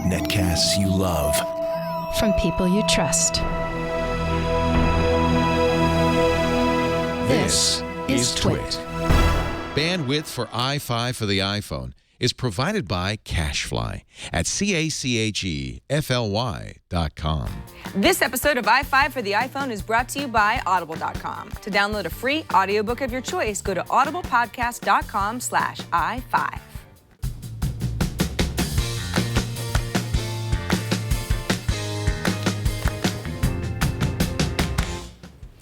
Netcasts you love. From people you trust. This is Twit. Bandwidth for iFive for the iPhone is provided by CacheFly at CacheFly.com. This episode of iFive for the iPhone is brought to you by Audible.com. To download a free audiobook of your choice, go to audiblepodcast.com/iFive.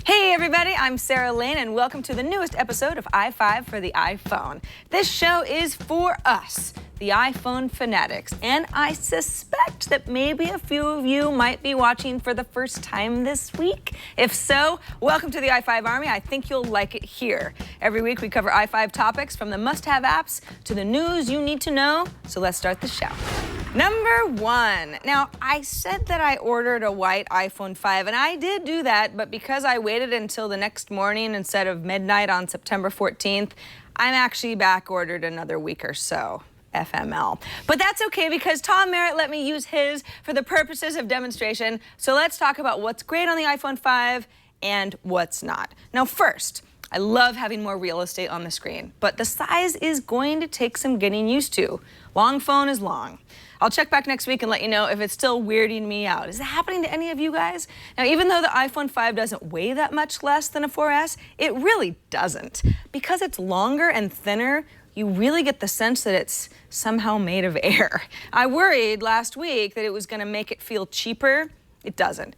Hey everybody, I'm Sarah Lane and welcome to the newest episode of iFive for the iPhone. This show is for us, the iPhone fanatics, and I suspect that maybe a few of you might be watching for the first time this week. If so, welcome to the iFive Army. I think you'll like it here. Every week we cover iFive topics from the must-have apps to the news you need to know, so let's start the show. Number one. Now, I said that I ordered a white iPhone 5, and I did do that, but because I waited until the next morning instead of midnight on September 14th, I'm actually back ordered another week or so. FML. But that's okay because Tom Merritt let me use his for the purposes of demonstration. So let's talk about what's great on the iPhone 5 and what's not. Now first, I love having more real estate on the screen, but the size is going to take some getting used to. Long phone is long. I'll check back next week and let you know if it's still weirding me out. Is it happening to any of you guys? Now, even though the iPhone 5 doesn't weigh that much less than a 4S, it really doesn't. Because it's longer and thinner, you really get the sense that it's somehow made of air. I worried last week that it was gonna make it feel cheaper. It doesn't.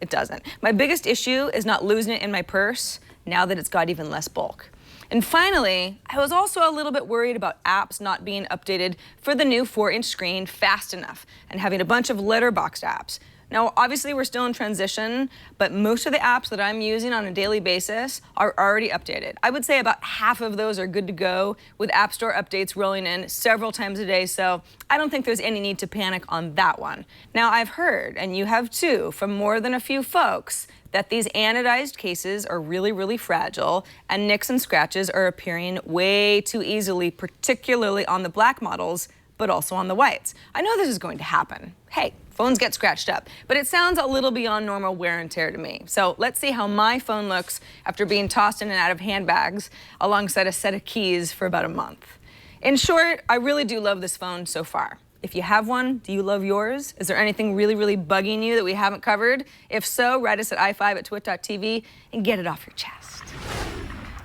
My biggest issue is not losing it in my purse now that it's got even less bulk. And finally, I was also a little bit worried about apps not being updated for the new 4-inch screen fast enough and having a bunch of letterboxed apps. Now, obviously, we're still in transition, but most of the apps that I'm using on a daily basis are already updated. I would say about half of those are good to go, with App Store updates rolling in several times a day, so I don't think there's any need to panic on that one. Now, I've heard, and you have too, from more than a few folks, that these anodized cases are really, really fragile, and nicks and scratches are appearing way too easily, particularly on the black models, but also on the whites. I know this is going to happen. Hey, phones get scratched up, but it sounds a little beyond normal wear and tear to me. So let's see how my phone looks after being tossed in and out of handbags alongside a set of keys for about a month. In short, I really do love this phone so far. If you have one, do you love yours? Is there anything really, really bugging you that we haven't covered? If so, write us at iFive@twit.tv and get it off your chest.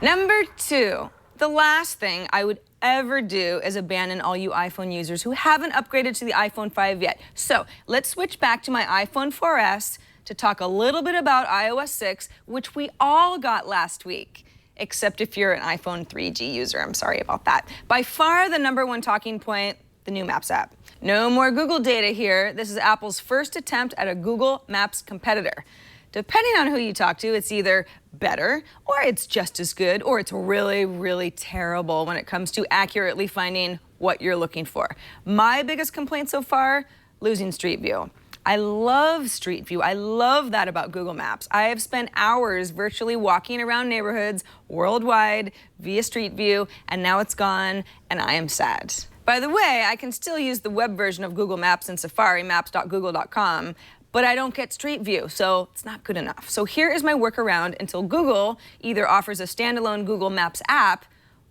Number two, the last thing I would ever do is abandon all you iPhone users who haven't upgraded to the iPhone 5 yet. So let's switch back to my iPhone 4S to talk a little bit about iOS 6, which we all got last week. Except if you're an iPhone 3G user, I'm sorry about that. By far the number one talking point, the new Maps app. No more Google data here. This is Apple's first attempt at a Google Maps competitor. Depending on who you talk to, it's either better, or it's just as good, or it's really, really terrible when it comes to accurately finding what you're looking for. My biggest complaint so far, losing Street View. I love Street View. I love that about Google Maps. I have spent hours virtually walking around neighborhoods worldwide via Street View, and now it's gone, and I am sad. By the way, I can still use the web version of Google Maps in Safari, maps.google.com, but I don't get Street View, so it's not good enough. So here is my workaround until Google either offers a standalone Google Maps app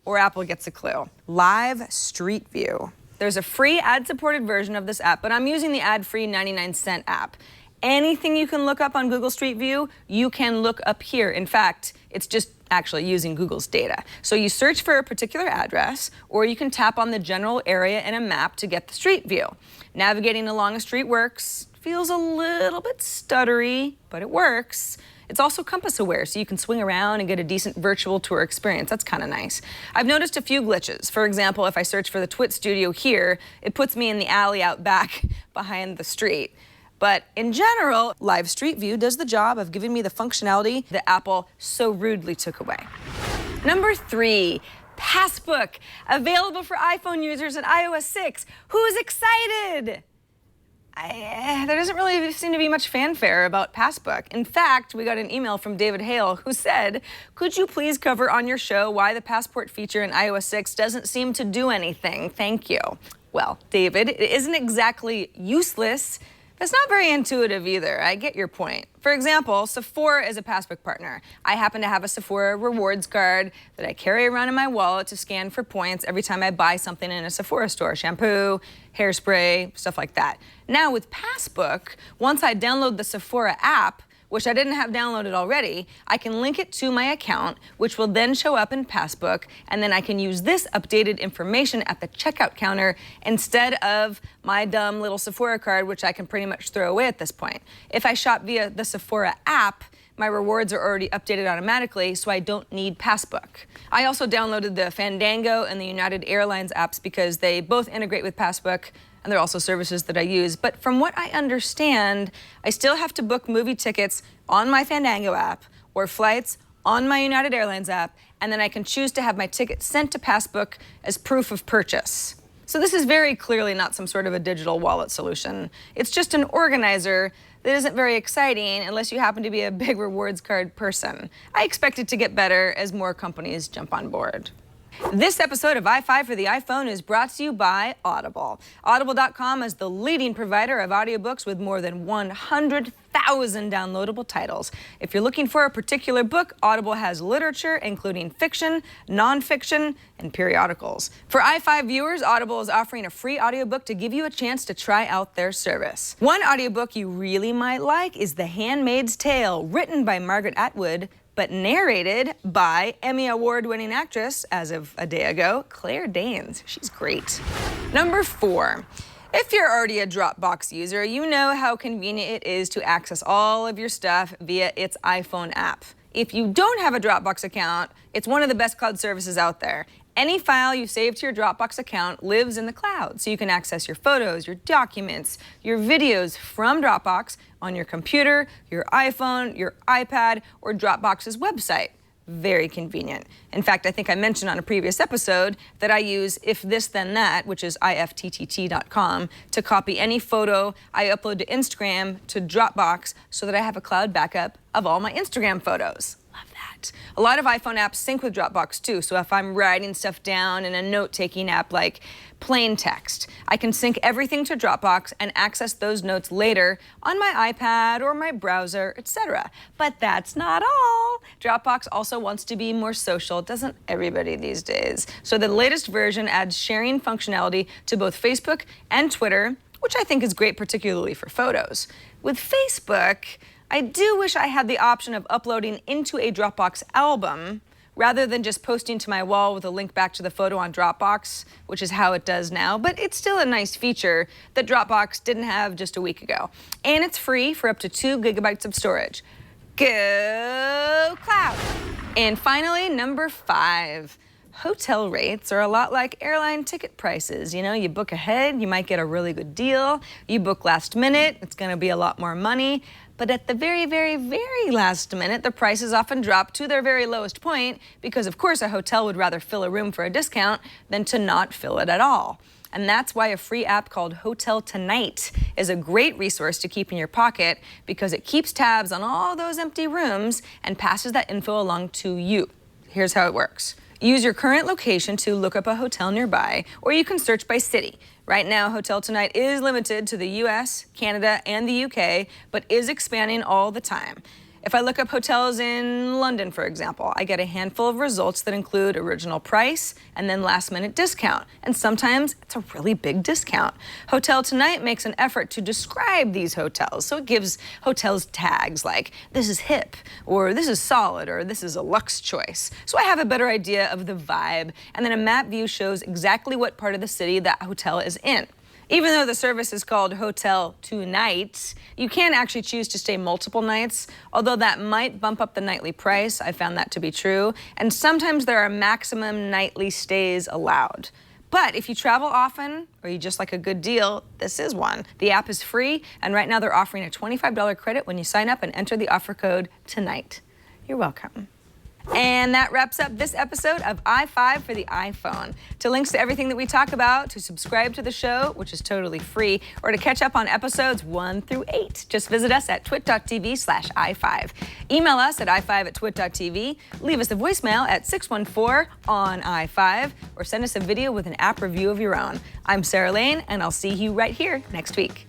or Apple gets a clue. Live Street View. There's a free ad-supported version of this app, but I'm using the ad-free 99-cent app. Anything you can look up on Google Street View, you can look up here. In fact, it's just actually using Google's data. So you search for a particular address, or you can tap on the general area in a map to get the street view. Navigating along a street works. Feels a little bit stuttery, but it works. It's also compass aware, so you can swing around and get a decent virtual tour experience. That's kind of nice. I've noticed a few glitches. For example, if I search for the Twit studio here, it puts me in the alley out back behind the street. But in general, Live Street View does the job of giving me the functionality that Apple so rudely took away. Number three, Passbook, available for iPhone users in iOS 6. Who's excited? There doesn't really seem to be much fanfare about Passbook. In fact, we got an email from David Hale who said, could you please cover on your show why the passport feature in iOS 6 doesn't seem to do anything? Thank you. Well, David, it isn't exactly useless. It's not very intuitive either. I get your point. For example, Sephora is a Passbook partner. I happen to have a Sephora rewards card that I carry around in my wallet to scan for points every time I buy something in a Sephora store, shampoo, hairspray, stuff like that. Now with Passbook, once I download the Sephora app, which I didn't have downloaded already, I can link it to my account, which will then show up in Passbook, and then I can use this updated information at the checkout counter instead of my dumb little Sephora card, which I can pretty much throw away at this point. If I shop via the Sephora app, my rewards are already updated automatically, so I don't need Passbook. I also downloaded the Fandango and the United Airlines apps because they both integrate with Passbook, and they're also services that I use. But from what I understand, I still have to book movie tickets on my Fandango app or flights on my United Airlines app, and then I can choose to have my ticket sent to Passbook as proof of purchase. So this is very clearly not some sort of a digital wallet solution. It's just an organizer that isn't very exciting unless you happen to be a big rewards card person. I expect it to get better as more companies jump on board. This episode of iFive for the iPhone is brought to you by Audible. Audible.com is the leading provider of audiobooks with more than 100,000 downloadable titles. If you're looking for a particular book, Audible has literature, including fiction, nonfiction, and periodicals. For iFive viewers, Audible is offering a free audiobook to give you a chance to try out their service. One audiobook you really might like is The Handmaid's Tale, written by Margaret Atwood, but narrated by Emmy Award-winning actress, as of a day ago, Claire Danes. She's great. Number 4. If you're already a Dropbox user, you know how convenient it is to access all of your stuff via its iPhone app. If you don't have a Dropbox account, it's one of the best cloud services out there. Any file you save to your Dropbox account lives in the cloud, so you can access your photos, your documents, your videos from Dropbox on your computer, your iPhone, your iPad, or Dropbox's website. Very convenient. In fact, I think I mentioned on a previous episode that I use If This Then That, which is ifttt.com, to copy any photo I upload to Instagram to Dropbox so that I have a cloud backup of all my Instagram photos. Love that. A lot of iPhone apps sync with Dropbox too, so if I'm writing stuff down in a note-taking app like Plain Text, I can sync everything to Dropbox and access those notes later on my iPad or my browser, etc. But that's not all. Dropbox also wants to be more social, doesn't everybody these days? So the latest version adds sharing functionality to both Facebook and Twitter, which I think is great, particularly for photos. With Facebook, I do wish I had the option of uploading into a Dropbox album rather than just posting to my wall with a link back to the photo on Dropbox, which is how it does now, but it's still a nice feature that Dropbox didn't have just a week ago. And it's free for up to 2 gigabytes of storage. Go cloud! And finally, number 5. Hotel rates are a lot like airline ticket prices. You know, you book ahead, you might get a really good deal. You book last minute, it's gonna be a lot more money. But at the very, very, very last minute, the prices often drop to their very lowest point because, of course, a hotel would rather fill a room for a discount than to not fill it at all. And that's why a free app called Hotel Tonight is a great resource to keep in your pocket because it keeps tabs on all those empty rooms and passes that info along to you. Here's how it works. Use your current location to look up a hotel nearby, or you can search by city. Right now, Hotel Tonight is limited to the US, Canada, and the UK, but is expanding all the time. If I look up hotels in London, for example, I get a handful of results that include original price and then last-minute discount, and sometimes it's a really big discount. Hotel Tonight makes an effort to describe these hotels, so it gives hotels tags like, this is hip, or this is solid, or this is a luxe choice. So I have a better idea of the vibe, and then a map view shows exactly what part of the city that hotel is in. Even though the service is called Hotel Tonight, you can actually choose to stay multiple nights, although that might bump up the nightly price. I found that to be true. And sometimes there are maximum nightly stays allowed. But if you travel often, or you just like a good deal, this is one. The app is free, and right now they're offering a $25 credit when you sign up and enter the offer code TONIGHT. You're welcome. And that wraps up this episode of iFive for the iPhone. To links to everything that we talk about, to subscribe to the show, which is totally free, or to catch up on episodes 1 through 8, just visit us at twit.tv/iFive. Email us at iFive@twit.tv, leave us a voicemail at 614-ON-iFive, or send us a video with an app review of your own. I'm Sarah Lane, and I'll see you right here next week.